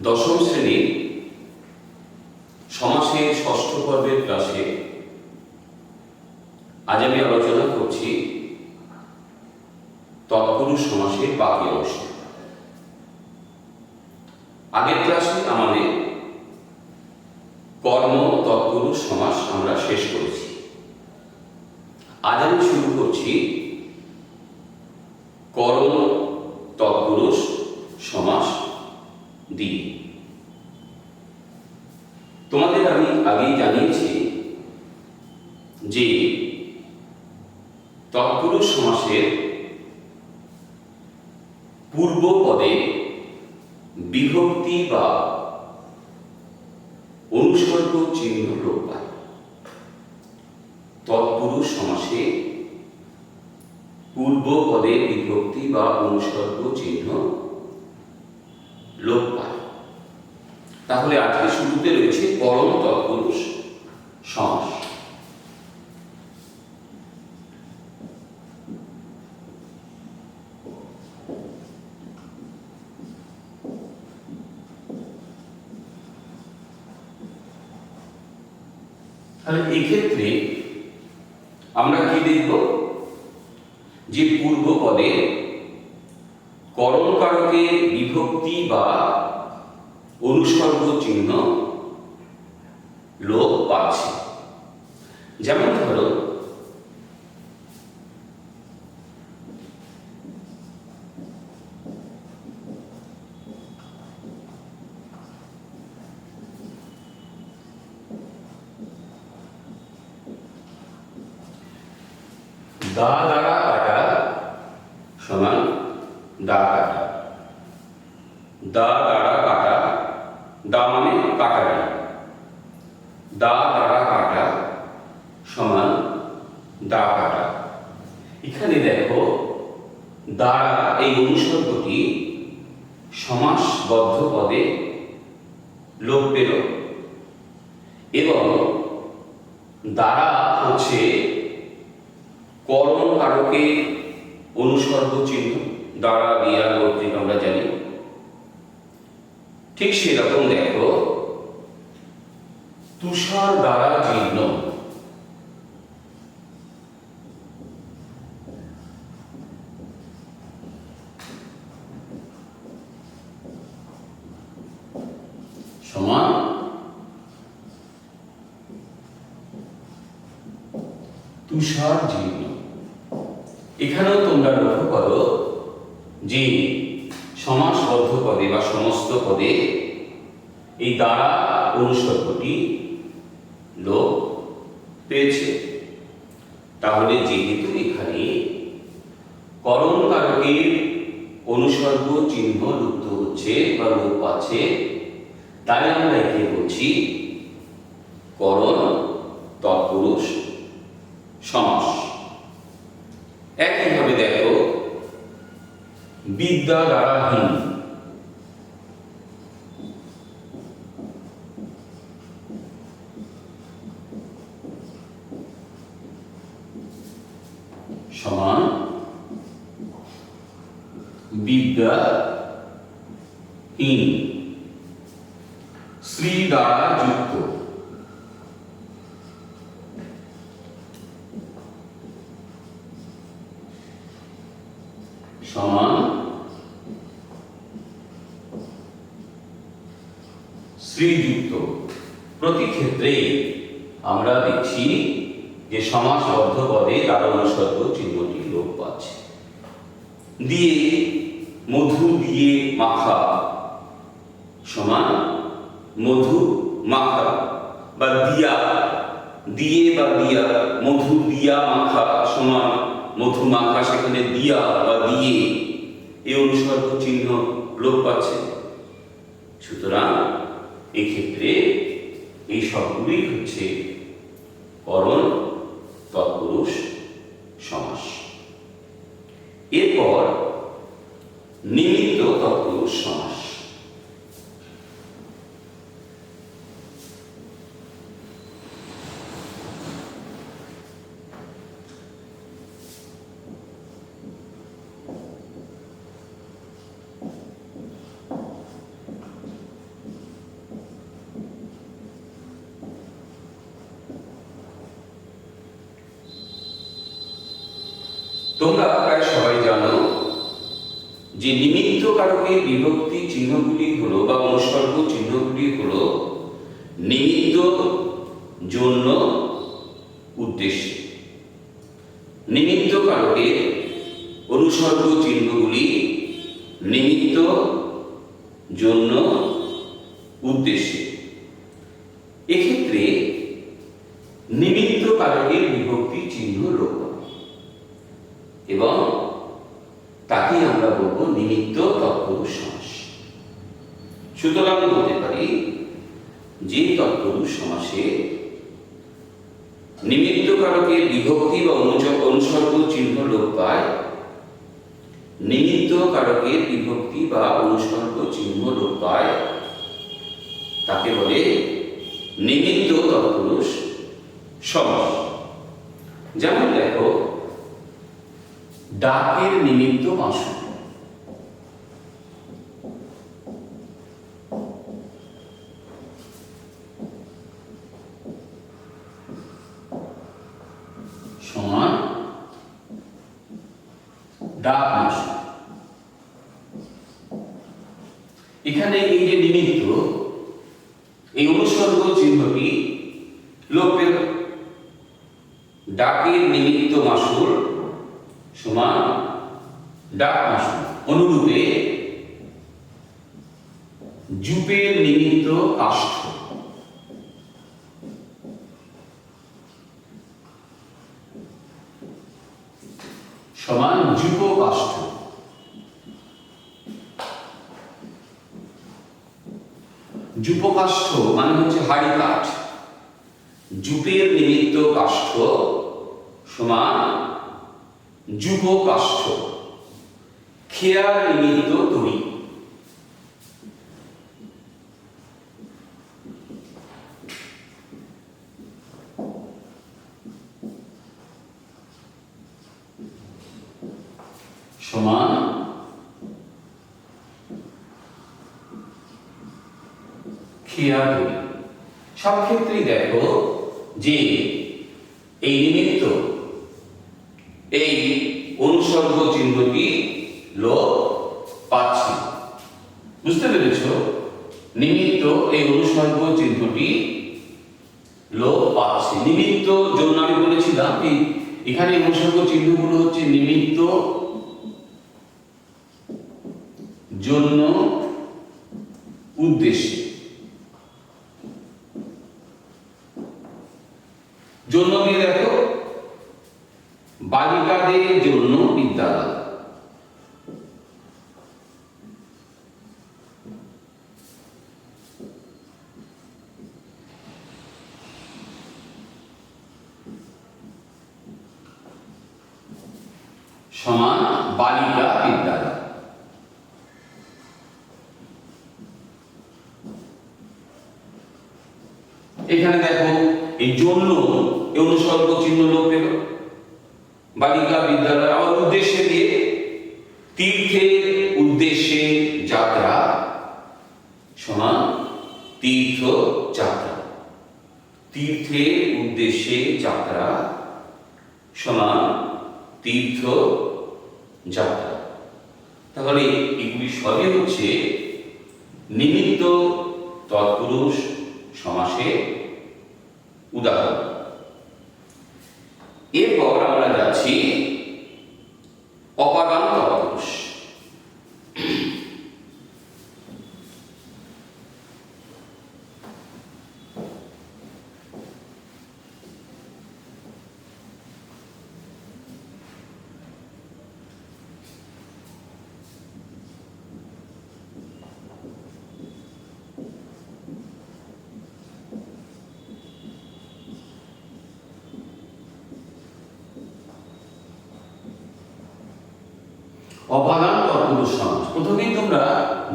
দশম শ্রেণীর সমাসের ষষ্ঠ পর্বের ক্লাসে আজ আমি আলোচনা করছি তৎপুরুষ সমাসের বাকি অংশ। আগের ক্লাসে আমাদের কর্ম তৎপুরুষ সমাস আমরা শেষ করেছি। আজ আমি শুরু করছি কর্ম তৎপুরুষ সমাস দিয়ে। তোমাদের আমি আগেই জানিয়েছি যে তৎপুরুষ সমাসের পূর্ব পদে বিভক্তি বা অনুসর্গ চিহ্ন লোপ পায়। তৎপুরুষ সমাসে পূর্ব পদে বিভক্তি বা অনুসর্গ চিহ্ন লোপ পায়। তাহলে আজকে শুরুতে রয়েছে পরম তৎপুরুষ সমাস। তাহলে এক্ষেত্রে আমরা কি দেখব যে পূর্ব পদে করণকারকের বিভক্তি বা অনুসর্গ চিহ্ন লোপ পাচ্ছে। যেমন ধরো দা দ্বারা কাটা সমান দা কাটা। দা দ্বারা কাটা, দা মানে কাটারি, দা দ্বারা কাটা সমান দা কাটা। এখানে দেখো দ্বারা এই অনুসর্গটি সমাসবদ্ধ পদে লোপ পেল এবং দ্বারা হচ্ছে করণকারকের অনুসর্গ চিহ্ন। দ্বারা দিয়া কর্তৃক আমরা জানি। ঠিক সেরকম দেখো তুষার দ্বারা জীর্ণ, সমান তুষার জীর্ণ। এখানেও তোমরা লক্ষ্য করো যে সমাসবদ্ধ পদে বা সমস্ত পদে এই দ্বারা অনুসর্গটি লোপ পেয়েছে। তাহলে যেহেতু এখানে করণকারকের অনুসর্গ চিহ্ন লুপ্ত হচ্ছে বা লোপ পাচ্ছে, তাই আমরা একে বলছি করণ তৎপুরুষ সমাস। একইভাবে দেখো বিদ্যা দ্বারা হীন, সমান বিদ্যা হীন। শ্রী দ্বারা যুক্ত, সমান শ্রীযুক্ত। প্রতি ক্ষেত্রে আমরা দেখছি যে সমাসবদ্ধ পদে দ্বারা অনুসর্গ চিহ্নটি লোপ পাচ্ছে। দিয়ে মধু দিয়ে মাখা সমান মধু মাখা, বা দিয়া দিয়ে বা দিয়া মধু দিয়া মাখা সমান মধু মাখা, সেখানে দিয়া বা দিয়ে এই অনুসর্গ চিহ্ন লোপ পাচ্ছে। সুতরাং এক্ষেত্রে এই সবগুলি হচ্ছে করণ তৎপুরুষ সমাস। এরপর নিমিত্ত তৎপুরুষ সমাস। তোমরা প্রায় সবাই জানো যে নিমিত্ত কারকের বিভক্তি চিহ্নগুলি হলো বা অনুসর্গ চিহ্নগুলি হলো নিমিত্ত, জন্য, উদ্দেশ্য। নিমিত্ত কারকের অনুসর্গ চিহ্নগুলি নিমিত্ত, জন্য, উদ্দেশ্য। এক্ষেত্রে নিমিত্ত কারকের বিভক্তি চিহ্ন লোপ এবং তাকে আমরা বলবো নিমিত্ত তৎপুরুষ সমাস। সুতরাং বলতে পারি যে তৎপুরুষ সমাসে নিমিত্ত কারকের বিভক্তি বা অনুসর্গ চিহ্ন লোপ পায়, নিমিত্ত কারকের বিভক্তি বা অনুসর্গ চিহ্ন লোপ পায়, তাকে বলে নিমিত্ত তৎপুরুষ সমাস। যেমন দেখো, ডাকের নিমিত্ত মাসুল। সমান ডাক মাসুল। এখানে এই যে নিমিত্ত, এই অনুসর্গ চিহ্নটি লোপ পেল। ডাকের নিমিত্ত মাসুল সমান ডাক মাসুল। অনুরূপে জুপের নিমিত্ত কাষ্ঠ সমান জুপ কাষ্ঠ। জুপকাষ্ঠ মানে হচ্ছে হাড়ি কাঠ। জুপের নিমিত্ত কাষ্ঠ সমান জুপকাষ্ঠ। খেয়ার নিমিত্ত তরি সমান খেয়ার তরি। সব ক্ষেত্রেই দেখো যে এই নিমিত্ত, এই অনুসর্গ চিহ্নটি লোপ পাচ্ছে। বুঝতে পেরেছ? নিমিত্ত এই অনুসর্গ চিহ্নটি লোপ পাচ্ছে। নিমিত্ত জন্য আমি বলেছিলাম কি এখানে অনুসর্গ চিহ্নগুলো হচ্ছে নিমিত্ত, জন্য, উদ্দেশ্য। জন্য দিয়ে দেখো, বালিকাদের জন্য বিদ্যালয়। সমান বালিকা বিদ্যালয়। এখানে দেখো এই জন্য এই অনুসর্গ চিহ্ন লোপ পেল। বালিকা বিদ্যালয় আবার উদ্দেশ্যে দিয়ে তীর্থের উদ্দেশ্যে যাত্রা সমান তীর্থ যাত্রা। তীর্থের উদ্দেশ্যে যাত্রা সমান তীর্থ যাত্রা। তাহলে এগুলি সবই হচ্ছে নিমিত্ত তৎপুরুষ সমাসের উদাহরণ। এরপর আমরা যাচ্ছি অপাদান তৎপুরুষ। অপাদান তৎপুরুষ সমাস। প্রথমেই তোমরা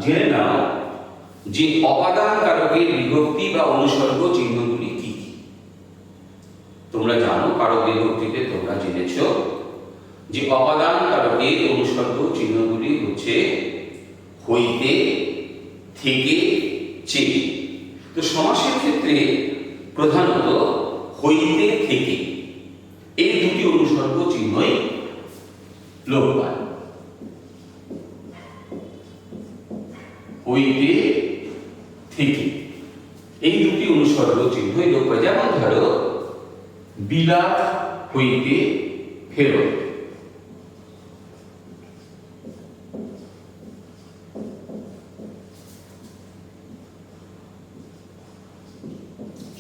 জেনে নাও যে অপাদান কারকের বিভক্তি বা অনুসর্গ চিহ্নগুলি কি কি। তোমরা জানো কারক বিভক্তিতে তোমরা জেনেছ যে অপাদান কারকের অনুসর্গ চিহ্নগুলি হচ্ছে হইতে, থেকে, চেয়ে। তো সমাসের ক্ষেত্রে প্রধানত হইতে, থেকে এই দুটি অনুসর্গ চিহ্নই হইতে থেকে, এই দুটি অনুসর্গ চিহ্নই লোপ পায়। যেমন ধরো বিলাত হইতে ফেরত,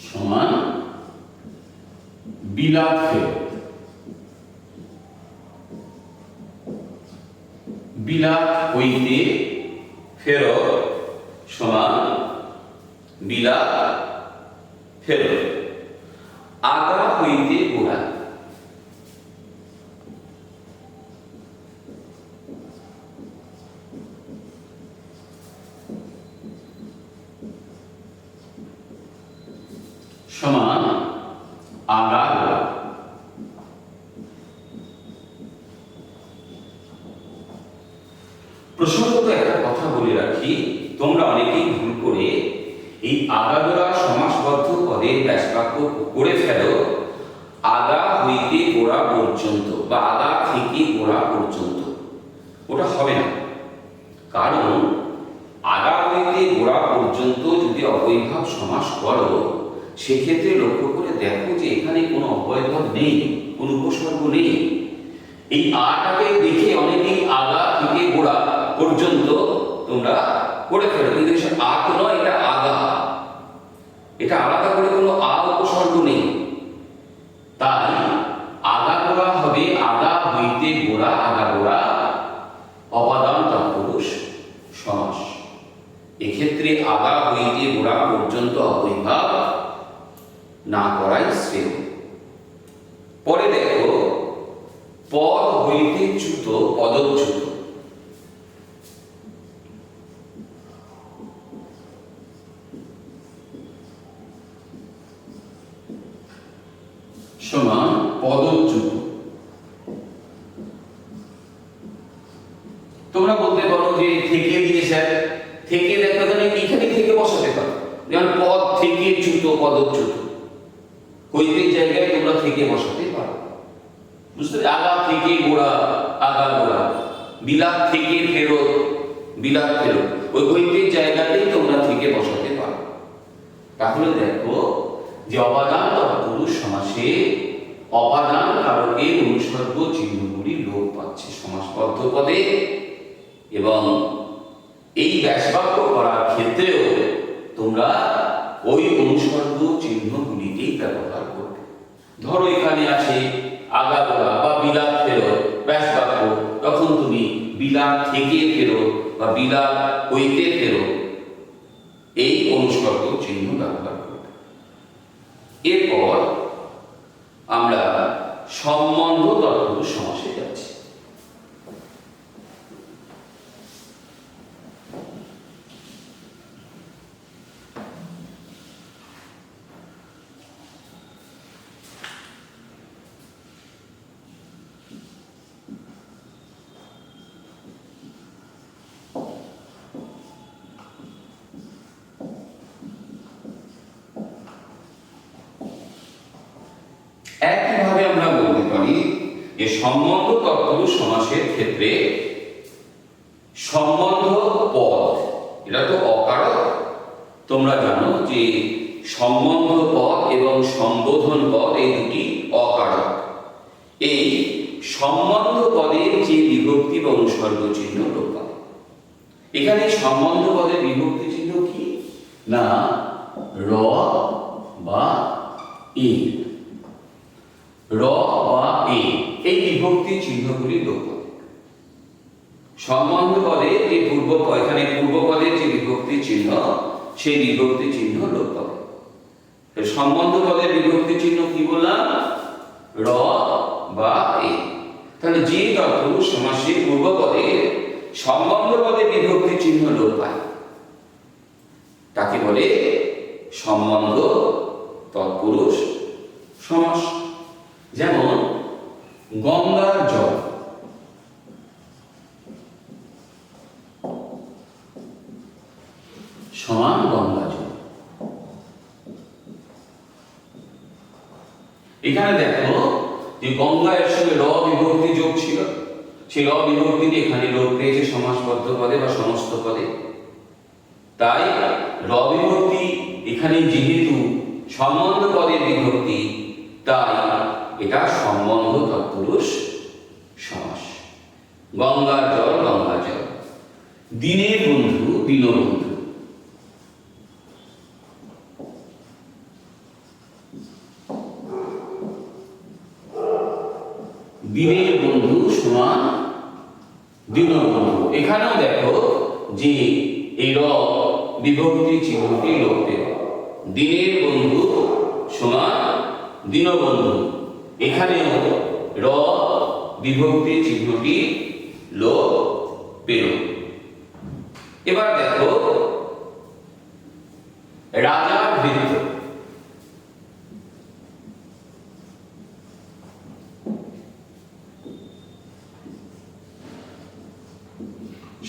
সমান বিলাত ফেরত, বিলাত হইতে ফেরত সমান বিলাত ফেরত। আগা হইতে গোড়া, সমান আগা গোড়া। প্রসঙ্গত একটা কথা বলে রাখি, তোমরা অনেকেই ভুল করে এই আগাগোড়া সমাসবদ্ধ পদের ব্যাসবাক্য করে ফেলো আগা হইতে গোড়া পর্যন্ত বা আগা থেকে গোড়া পর্যন্ত। ওটা হবে না, কারণ আগা হইতে গোড়া পর্যন্ত যদি অবৈভাব সমাস করো, সেক্ষেত্রে লক্ষ্য করে দেখো যে এখানে কোনো অবয়ভাব নেই, কোনো উপসর্গ নেই। এই আটাকে দেখে অনেকেই আগা থেকে গোড়া পর্যন্ত তোমরা করে ফেলো, কিন্তু সে আ তো নয়, এটা আগা। এটা আলাদা করে কোনো আ উপসর্গ নেই। তাই আগা গোড়া হবে আগা হইতে গোড়া, আগা গোড়া অপাদান তৎপুরুষ সমাস। এক্ষেত্রে আগা হইতে গোড়া পর্যন্ত অবৈভাব না করাই শ্রেয়। পরে দেখো পদ হইতে চ্যুত, পদচ্যুত, সমান পদচ্যুত। তোমরা বলতে পারো যে থেকে দিয়ে স্যার, থেকে দেখো এখানে থেকে বসাতে পারো, যেমন পদ থেকে চ্যুত, পদচ্যুত। হইতে জায়গায় তোমরা থেকে বসাতে পারো, বুঝতে? আগা থেকে গোড়া, আগা গোড়া। বিলাত থেকে ফেরত, বিলাত ফেরত। ওই হইতে জায়গাতেই তোমরা থেকে বসাতে পারো। তাহলে দেখো যে অপাদান তৎপুরুষ সমাসে অপাদান কারকের অনুসর্গ চিহ্নগুলি লোপ পাচ্ছে সমাসবদ্ধ পদে, এবং এই ব্যাসবাক্য করার ক্ষেত্রেও তোমরা ওই অনুসর্গ চিহ্নগুলিকেই ব্যবহার করবে। ধরো এখানে আছে আগা গোড়া বা বিলাত ফেরত ব্যাসবাক্য, তখন তুমি বিলাত থেকে ফেরত বা বিলাত হইতে ফেরত এই অনুসর্গ চিহ্ন ব্যবহার করবে। এরপর আমরা সম্বন্ধ তৎপুরুষ সমাসে যাচ্ছি। একইভাবে আমরা বলতে পারি যে সম্বন্ধ তৎপুরুষ সমাসের ক্ষেত্রে সম্বন্ধ পদ, এটা তো অকারক। তোমরা জানো যে সম্বন্ধ পদ এবং সম্বোধন পদ এই দুটি অকারক। এই সম্বন্ধ পদের যে বিভক্তি বা অনুসর্গ চিহ্ন লোপ পাবে। এখানে সম্বন্ধ পদের বিভক্তি চিহ্ন কি না র বা এ, র বা এ, এই বিভক্তি চিহ্নগুলি লোপ পাবে। সম্বন্ধ পদের যে এখানে পূর্ব পদের যে বিভক্তি চিহ্ন, সেই বিভক্তি চিহ্ন লোপ পাবে। সম্বন্ধ পদের বিভক্তি চিহ্ন কি বললাম? র বা এ। তাহলে যে তৎপুরুষ সমাসের পূর্ব পদে সম্বন্ধ পদের বিভক্তি চিহ্ন লোপ পায় তাকে বলে সম্বন্ধ তৎপুরুষ সমাস। যেমন গঙ্গার জল, সমান গঙ্গা জল। এখানে দেখো যে গঙ্গা এর সঙ্গে র বিভক্তি যোগ ছিল, সেই র বিভক্তি এখানে লোপ পেয়েছে সমাসবদ্ধ পদে বা সমস্ত পদে। তাই র বিভক্তি এখানে যেহেতু সম্বন্ধ পদের বিভক্তি, তাই এটা সম্বন্ধ তৎপুরুষ সমাস। গঙ্গার জল গঙ্গা জল, দিনের বন্ধু দীনবন্ধু। দিনের বন্ধু সমান দীনবন্ধু। এখানেও দেখো যে এই র বিভক্তি চিহ্নটি লোপ পেল। দিনের বন্ধু সমান দীনবন্ধু, এখানেও র বিভক্তি চিহ্নটি লোপ পেল। এবার দেখো রাজার ভৃত্য।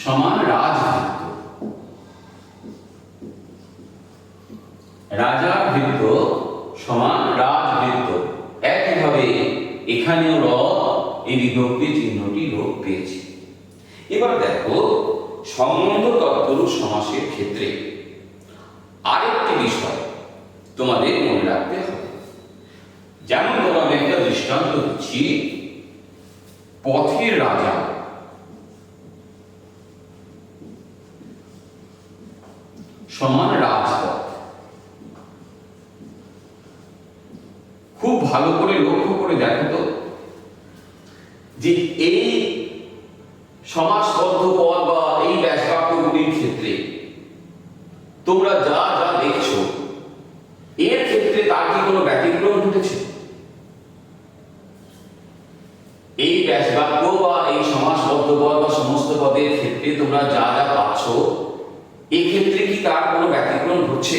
সমান রাজভৃত্য। রাজার ভৃত্য সমান রাজভৃত্য। একইভাবে এখানেও র এই বিভক্তি চিহ্নটি লোপ পেয়েছে। এবার দেখো সম্বন্ধ তৎপুরুষ সমাসের ক্ষেত্রে আরেকটি বিষয় তোমাদের মনে রাখতে হবে। যেমন ধরো আমি একটা দৃষ্টান্ত দিচ্ছি, পথের রাজা সমান রাজপথ। খুব ভালো করে লক্ষ্য করে দেখো তো যে এই সমাসবদ্ধ পদ বা এই ব্যাসবাক্যগুলির ক্ষেত্রে তোমরা যা যা দেখছো, এর ক্ষেত্রে তার কি কোনো ব্যতিক্রম ঘটেছে? এই ব্যাসবাক্য বা এই সমাসবদ্ধ পদ বা সমস্ত পদের ক্ষেত্রে তোমরা যা যা পাচ্ছ, এই ক্ষেত্রে কি তার কোনো ব্যতিক্রম ঘটছে?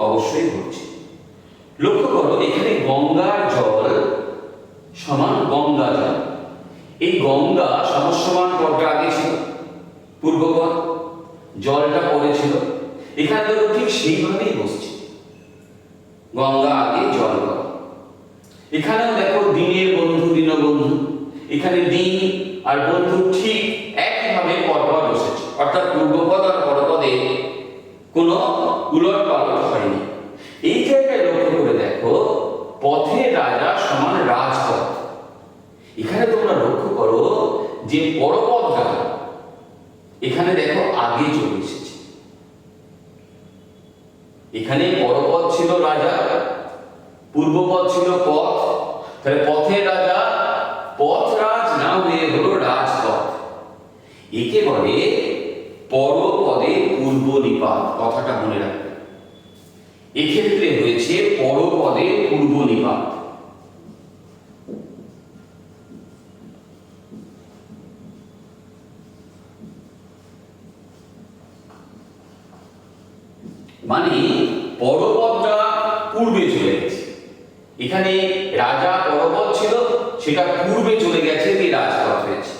অবশ্যই ঘটছে। লক্ষ্য করো এখানে গঙ্গার জল সমান গঙ্গা জল। এই গঙ্গা সমসমান পদটা আগে ছিল পূর্বপদ, জলটা পরে ছিল। এখানে দেখো ঠিক সেইভাবেই বসছে, গঙ্গা আগে জল পরে। এখানেও দেখো দিনের বন্ধু দীনবন্ধু, এখানে দিন আর বন্ধু ঠিক একইভাবে পরপর বসেছে, অর্থাৎ পূর্বপদ আর পরপদে কোনো উলট পালট হয়নি। এই জায়গায় লক্ষ্য করে দেখো পথের রাজা সমান রাজপথ। এখানে তোমরা লক্ষ্য করো যে পরপদটা এখানে দেখো আগে চলে এসেছে। এখানে পরপদ ছিল রাজা, পূর্বপদ ছিল পথ, তাহলে পথের রাজা পথরাজ না হয়ে হলো রাজপথ। একে বলে পরপদে পূর্ব নিপাত, কথাটা মনে রাখবে। এক্ষেত্রে হয়েছে পরপদে পূর্ব নিপাত। মানে পরপদটা পূর্বে চলে গেছে। এখানে রাজা পরপদ ছিল, সেটা পূর্বে চলে গেছে, এই রাজপথ হয়েছে।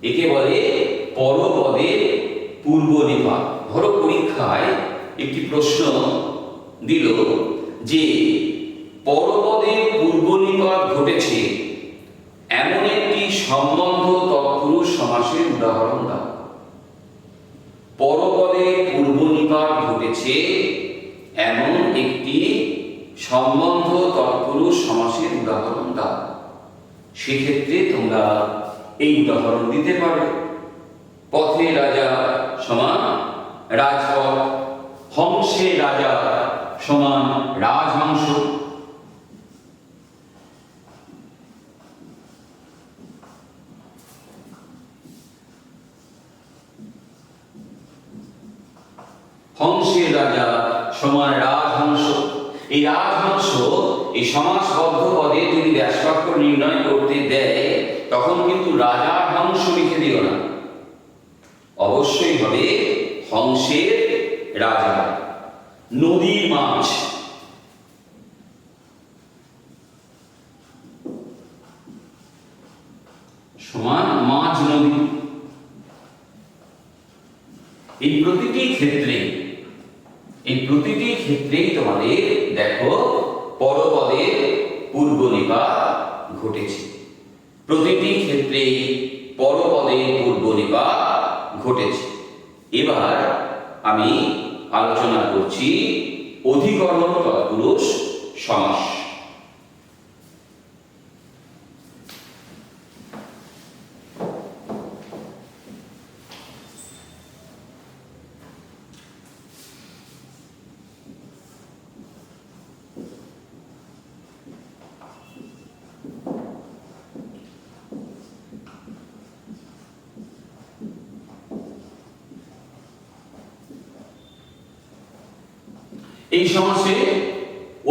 একে বলে পরপদে পূর্ব নিপাত। ধরো পরীক্ষায় একটি প্রশ্ন দিল যে পরপদে পূর্ব নিপাত ঘটেছে এমন একটি সম্বন্ধ তৎপুরুষ সমাসের উদাহরণ দাও। পরপদে পূর্ব নিপাত ঘটেছে এমন একটি সম্বন্ধ তৎপুরুষ সমাসের উদাহরণ দাও। সেক্ষেত্রে তোমরা এই উদাহরণ দিতে পারো। পথের রাজা সমান রাজপথ, হংসের রাজা সমান রাজহংস। হংসের রাজা সমান রাজহংস। এই রাজহংস এই সমাসবদ্ধ পদে যদি ব্যাসবাক্য নির্ণয় করতে দেয়, তখন কিন্তু রাজার হংস লিখে দিও না, অবশ্যই হবে হংসের রাজা। নদীর মাছ সমান মাছ নদী। এই প্রতিটি ক্ষেত্রেই তোমাদের দেখো পরপদের পূর্ব নিপাত ঘটেছে। প্রতিটি ক্ষেত্রেই পরপদে পূর্ব নিপাত ঘটেছে। এবার আমি আলোচনা করছি অধিকরণ তৎপুরুষ সমাস। এই সমাসে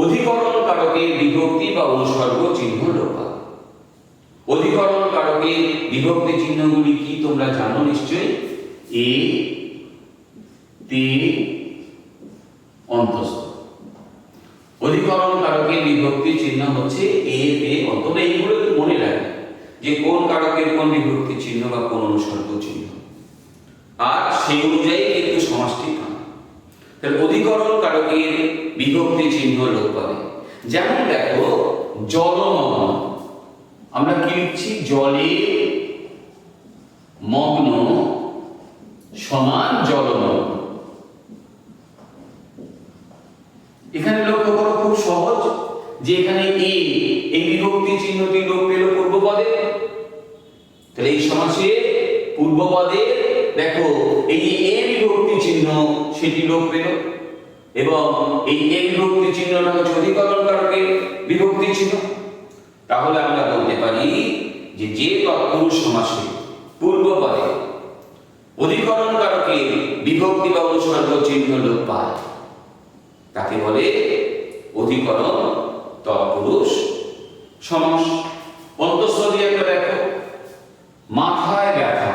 অধিকরণ কারকের বিভক্তি বা অনুসর্গ চিহ্ন লোপ পাবে। অধিকরণ কারকের বিভক্তি চিহ্নগুলি কি তোমরা জানো নিশ্চয়ই। এ, তে, অন্তঃস্থ। অধিকরণ কারকের বিভক্তি চিহ্ন হচ্ছে এ, তে, অন্ত। তোমরা এইগুলো একটু মনে রাখবে যে কোন কারকের কোন বিভক্তি চিহ্ন বা কোন অনুসর্গ চিহ্ন, আর সেই অনুযায়ী কিন্তু সমাসটি কাম। তাহলে অধিকরণ কারকের বিভক্তি চিহ্ন লোপ পাবে। যেমন দেখো জলমগ্ন, আমরা কি লিখছি? জলে মগ্ন সমান জলমগ্ন। এখানে লক্ষ্য করো, খুব সহজ যে এখানে এই বিভক্তি চিহ্নটি লোপ পেল পূর্বপদে। তাহলে এই সমাসে পূর্বপদে দেখো এই যে এ বিভক্তি চিহ্ন সেটি লোপ পেল, এবং এই এ বিভক্তি চিহ্নটা হচ্ছে অধিকরণ কারকের বিভক্তি চিহ্ন। তাহলে আমরা বলতে পারি যে যে তৎপুরুষ সমাসে পূর্বপদে অধিকরণ কারকের বিভক্তি বা অনুসর্গ চিহ্ন লোপ পায় তাকে বলে অধিকরণ তৎপুরুষ সমাস। অন্তঃস্থ দিয়ে একটা দেখো, মাথায় ব্যথা।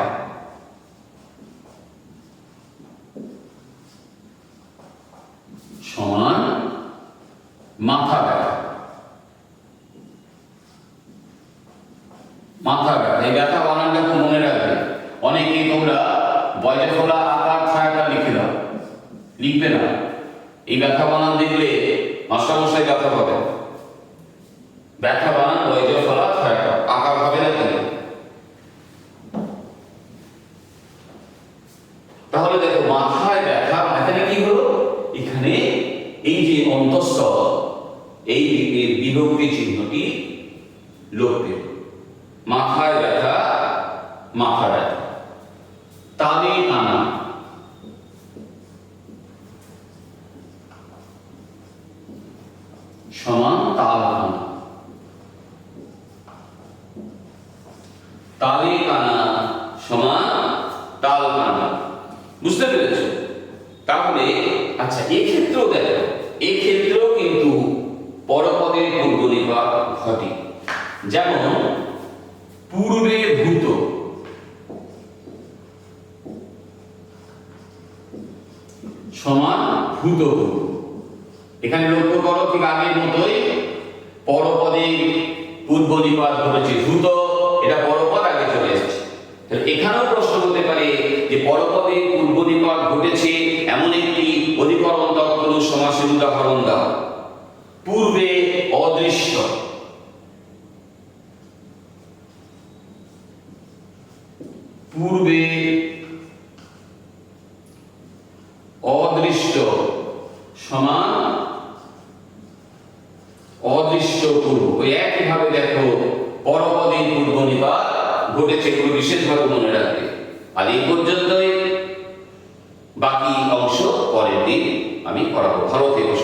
সমান মাথা ব্যথা। মাথা ব্যথা, এই ব্যথা বানানটা খুব মনে রাখবে। অনেকেই তোমরা বয়জে ফলা আকার ছায়াটা লিখে দাও, লিখবে না। এই ব্যথা বানান দেখলে মাস্টারমশাই ব্যথা পাবে। ব্যথা বানান বয়জে ফলা ছায়াটা, আকার হবে না কেন? তাহলে দেখো মাথায় ব্যথা, এখানে কি হলো? এখানে এই যে অন্তঃস্থ এই বিভক্তি চিহ্নটি লোপ পেল। মাথায় ব্যথা, মাথা ব্যথা। তালে টানা, সমান তাল টানা। তালে টানা সমান তাল টানা। বুঝতে পেরেছ? তাহলে আচ্ছা, এক্ষেত্রেও দেখো, এক্ষেত্রেও কিন্তু পরপদের পূর্বনিপাত ঘটে। যেমন পূর্বে ভূত, সমান ভূত। এখানে লক্ষ্য করো, ঠিক আগের মতোই পরপদে পূর্বনিপাত ঘটেছে। ভূত এটা পরপদ আগে চলে এসেছে। তাহলে এখানেও প্রশ্ন হতে পারে যে পরপদে পূর্বনিপাত ঘটেছে এমন একটি অধিকরণ তৎপুরুষ সমাসের উদাহরণ দাও। পূর্বে অদৃশ্য, পূর্বে অদৃষ্ট সমান অদৃষ্ট পূর্ব। ওই একইভাবে দেখো পরপদে পূর্বনিপাত ঘটেছে, কোনো বিশেষভাবে মনে রাখবে। আর এই পর্যন্তই, বাকি অংশ পরের দিন আমি পড়াবো। ভালো থেকো।